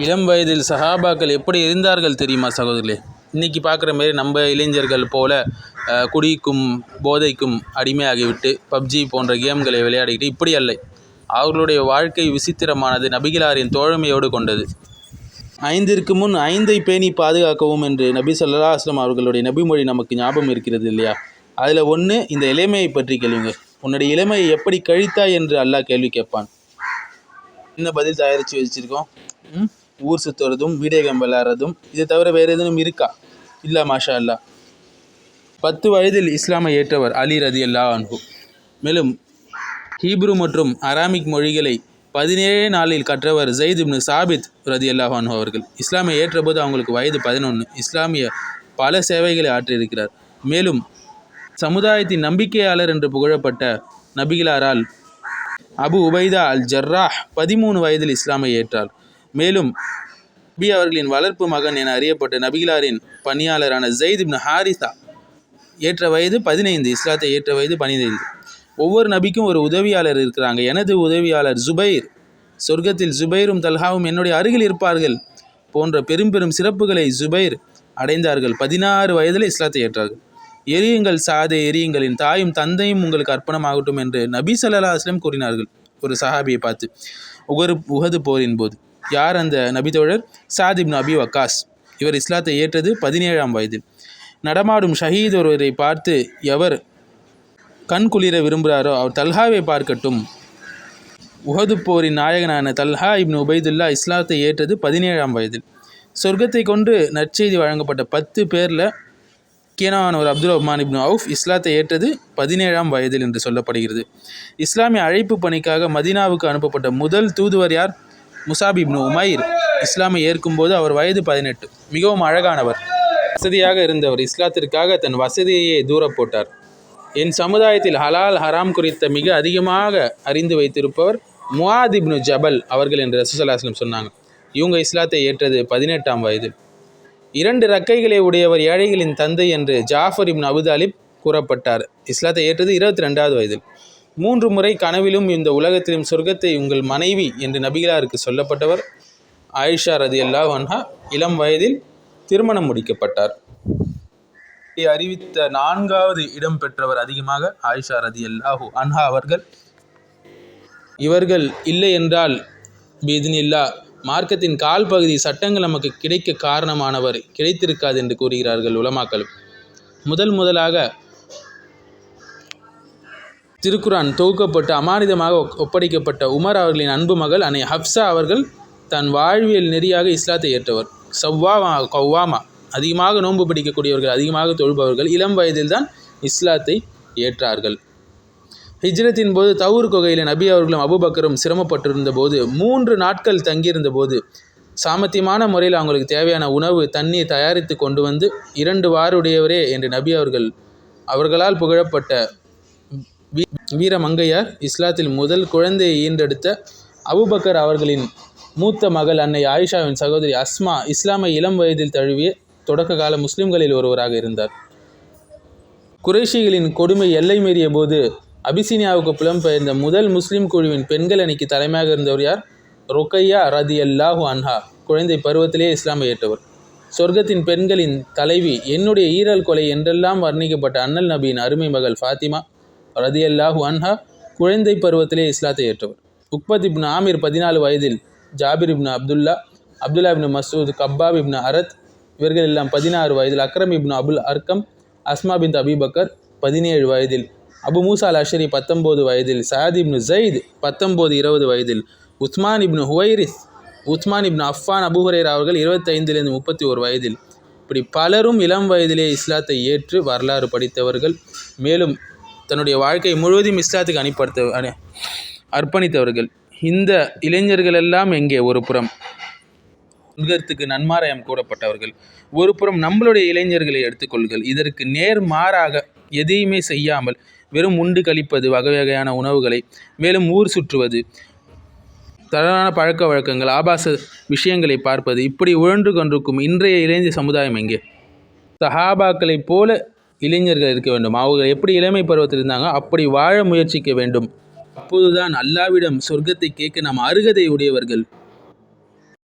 இளம் வயதில் சஹாபாக்கள் எப்படி இருந்தார்கள் தெரியுமா சகோதரர்களே? இன்றைக்கி பார்க்குற மாரி நம்ம இளைஞர்கள் போல குடிக்கும் போதைக்கும் அடிமையாகிவிட்டு பப்ஜி போன்ற கேம்களை விளையாடிக்கிட்டு இப்படி அல்ல. அவர்களுடைய வாழ்க்கை விசித்திரமானது, நபிகளாரின் தோழமையோடு கொண்டது. 5ற்கு முன் 5ஐ பேணி பாதுகாக்கவும் என்று நபி ஸல்லல்லாஹு அலைஹி வஸல்லம் அவர்களுடைய நபிமொழி நமக்கு ஞாபகம் இருக்கிறது இல்லையா? அதில் ஒன்று, இந்த இளமையை பற்றி கேளுங்க. உன்னுடைய இளமையை எப்படி கழித்தாய் என்று அல்லாஹ் கேள்வி கேட்பான். என்ன பதில் தயாரித்து வச்சுருக்கோம்? ஊர் சுற்றுறதும் வீடியோ கேம் விளையாடுறதும். இதை தவிர வேறு எதுவும் இருக்கா? இல்லை, மாஷா அல்லா. 10 வயதில் இஸ்லாமை ஏற்றவர் அலி ரதியல்லாஹு அன்ஹு. மேலும் ஹீப்ரு மற்றும் அராமிக் மொழிகளை 17 நாளில் கற்றவர் ஸைத் இப்னு சாபித் ரதியல்லாஹு அன்ஹு அவர்கள். இஸ்லாமை ஏற்றபோது அவங்களுக்கு வயது 11. இஸ்லாமிய பல சேவைகளை ஆற்றியிருக்கிறார். மேலும் சமுதாயத்தின் நம்பிக்கையாளர் என்று புகழப்பட்ட நபிகளாரால் அபு உபைதா அல் ஜர்ராஹ் 13 வயதில் இஸ்லாமை ஏற்றார். மேலும் நபி அவர்களின் வளர்ப்பு மகன் என அறியப்பட்ட நபிகளாரின் பணியாளரான ஸைத் இப்னு ஹாரிஸா ஏற்ற வயது 15. இஸ்லாத்தை ஏற்ற வயது 15. ஒவ்வொரு நபிக்கும் ஒரு உதவியாளர் இருக்கிறாங்க. எனது உதவியாளர் ஜுபைர், சொர்க்கத்தில் ஜுபைரும் தல்ஹாவும் என்னுடைய அருகில் இருப்பார்கள் போன்ற பெரும் பெரும் சிறப்புகளை ஜுபைர் அடைந்தார்கள். 16 வயதில் இஸ்லாத்தை ஏற்றார்கள். எரியுங்கள் சாதை, எரியுங்களின் தாயும் தந்தையும் உங்களுக்கு அர்ப்பணமாகட்டும் என்று நபி ஸல்லல்லாஹு அலைஹி வஸல்லம் கூறினார்கள் ஒரு சஹாபியை பார்த்து, உஹது போரின் போது. யார் அந்த நபி தோழர்? சாத் இப்னு அபி வக்காஸ். இவர் இஸ்லாத்தை ஏற்றது 17ஆம் வயதில். நடமாடும் ஷஹீத் ஒருவரை பார்த்து எவர் கண் குளிர விரும்புகிறாரோ அவர் தல்ஹாவை பார்க்கட்டும். உஹது போரின் நாயகனான தல்ஹா இப்னு உபைதுல்லா இஸ்லாத்தை ஏற்றது 17ஆம் வயதில். சொர்க்கத்தை கொண்டு நற்செய்தி வழங்கப்பட்ட 10 பேரில் முக்கியமானவர் அப்துல் ரஹ்மான் இப்னு அவுஃப் இஸ்லாத்தை ஏற்றது 17ஆம் வயதில் என்று சொல்லப்படுகிறது. இஸ்லாமிய அழைப்பு பணிக்காக மதீனாவுக்கு அனுப்பப்பட்ட முதல் தூதுவர் யார்? முசாப் இப்னு உமைர். இஸ்லாமை ஏற்கும்போது அவர் வயது 18. மிகவும் அழகானவர், வசதியாக இருந்தவர். இஸ்லாத்திற்காக தன் வசதியையே தூர போட்டார். என் சமுதாயத்தில் ஹலால் ஹராம் குறித்த மிக அதிகமாக அறிந்து வைத்திருப்பவர் முஆத் இப்னு ஜபல் அவர்கள் என்று ரசூலுல்லாஹி ஸல்லல்லாஹு அலைஹி வஸல்லம் சொன்னாங்க. இவங்க இஸ்லாத்தை ஏற்றது 18ஆம் வயதில். 2 ரக்கைகளை உடையவர், ஏழைகளின் தந்தை என்று ஜாஃபர் இப்னு அபு தாலிப் கூறப்பட்டார். இஸ்லாத்தை ஏற்றது 22வது வயதில். 3 முறை கனவிலும் இந்த உலகத்திலும் சொர்க்கத்தை உங்கள் மனைவி என்று நபிகளாருக்கு சொல்லப்பட்டவர் ஆயிஷா ரதியல்லாஹு அன்ஹா. இளம் வயதில் திருமணம் முடிக்கப்பட்டார். அறிவித்த 4வது இடம் பெற்றவர் அதிகமாக ஆயிஷா ரதியல்லாஹு அன்ஹா அவர்கள். இவர்கள் இல்லை என்றால் பிஇத்னில்லா மார்க்கத்தின் கால் பகுதி சட்டங்கள் நமக்கு கிடைக்க காரணமானவர் கிடைத்திருக்காது என்று கூறுகிறார்கள் உலமாக்கள். முதலாக திருக்குரான் தொகுக்கப்பட்டு அமானிதமாக ஒப்படைக்கப்பட்ட உமர் அவர்களின் அன்பு மகள் அன்னை ஹப்ஸா அவர்கள் தன் வாழ்வியல் நெறியாக இஸ்லாத்தை ஏற்றவர். கவ்வாமா, அதிகமாக நோன்பு பிடிக்கக்கூடியவர்கள், அதிகமாக தொழுபவர்கள். இளம் வயதில்தான் இஸ்லாத்தை ஏற்றார்கள். ஹிஜ்ரத்தின் போது தவுர் குகையில் நபி அவர்களும் அபூபக்கரும் சிரமப்பட்டிருந்த போது 3 நாட்கள் தங்கியிருந்த போது சாமர்த்தியமான முறையில் அவங்களுக்கு தேவையான உணவு தண்ணீர் தயாரித்து கொண்டு வந்து 2 வாருடையவரே என்று நபி அவர்களால் புகழப்பட்ட வீரமங்கையார், இஸ்லாத்தில் முதல் குழந்தையை ஈன்றெடுத்த அபூபக்கர் அவர்களின் மூத்த மகள் அன்னை ஆயிஷாவின் சகோதரி அஸ்மா இஸ்லாமை இளம் வயதில் தழுவிய தொடக்க கால முஸ்லிம்களில் ஒருவராக இருந்தார். குறைஷிகளின் கொடுமை எல்லை மீறிய போது அபிசீனியாவுக்கு புலம்பெயர்ந்த முதல் முஸ்லிம் குழுவின் பெண்கள் அணிக்கு தலைமையாக இருந்தவர் யார்? ருக்கையா ரதியல்லாஹு அன்ஹா. குழந்தை பருவத்திலே இஸ்லாமை ஏற்றவர். சொர்க்கத்தின் பெண்களின் தலைவி, என்னுடைய ஈரல் கொலை என்றெல்லாம் வர்ணிக்கப்பட்ட அண்ணல் நபியின் அருமை மகள் ஃபாத்திமா ரதியல்லாஹு அன்ஹா குழந்தை பருவத்திலே இஸ்லாத்தை ஏற்றவர். உக்பத் இப்னு ஆமிர் 14 வயதில், ஜாபிர் இப்னு அப்துல்லா இப்னு மசூத், கப்பாப் இப்னு அரத் இவர்கள் எல்லாம் 16 வயதில், அக்ரம் இப்னு அபுல் அர்க்கம், அஸ்மா பின் அபிபக்கர் 17 வயதில், அபு மூசா அல் அஷரி 19 வயதில், சாத் இப்னு ஸைத் 19-20 வயதில், உஸ்மான் இப்னு ஹுவைரிஸ், உஸ்மான் இப்னு அஃபான், அபு ஹுரைரா அவர்கள் 25 31 வயதில். இப்படி பலரும் இளம் வயதிலே இஸ்லாத்தை ஏற்று வரலாறு படித்தவர்கள். மேலும் தன்னுடைய வாழ்க்கை முழுவதும் இஸ்லாத்துக்கு அர்ப்பணித்தவர்கள். இந்த இளைஞர்கள் எல்லாம் எங்கே? ஒரு புறம் உலகத்துக்கு நன்மாராயம் கூறப்பட்டவர்கள், ஒரு புறம் நம்மளுடைய இளைஞர்களை எடுத்துக்கொள்கள். இதற்கு நேர்மாறாக எதையுமே செய்யாமல் வெறும் உண்டு கழிப்பது, வகை வகையான உணவுகளை, மேலும் ஊர் சுற்றுவது, தவறான பழக்க வழக்கங்கள், ஆபாச விஷயங்களை பார்ப்பது, இப்படி உழன்று கொண்டிருக்கும் இன்றைய இளைஞர் சமுதாயம் எங்கே? சஹாபாக்களைப் போல இளைஞர்கள் இருக்க வேண்டும். அவர்கள் எப்படி இளமை பருவத்தில் இருந்தாங்க அப்படி வாழ முயற்சிக்க வேண்டும். அப்போதுதான் அல்லாவிடம் சொர்க்கத்தை கேட்க நாம் அருகதை உடையவர்கள்.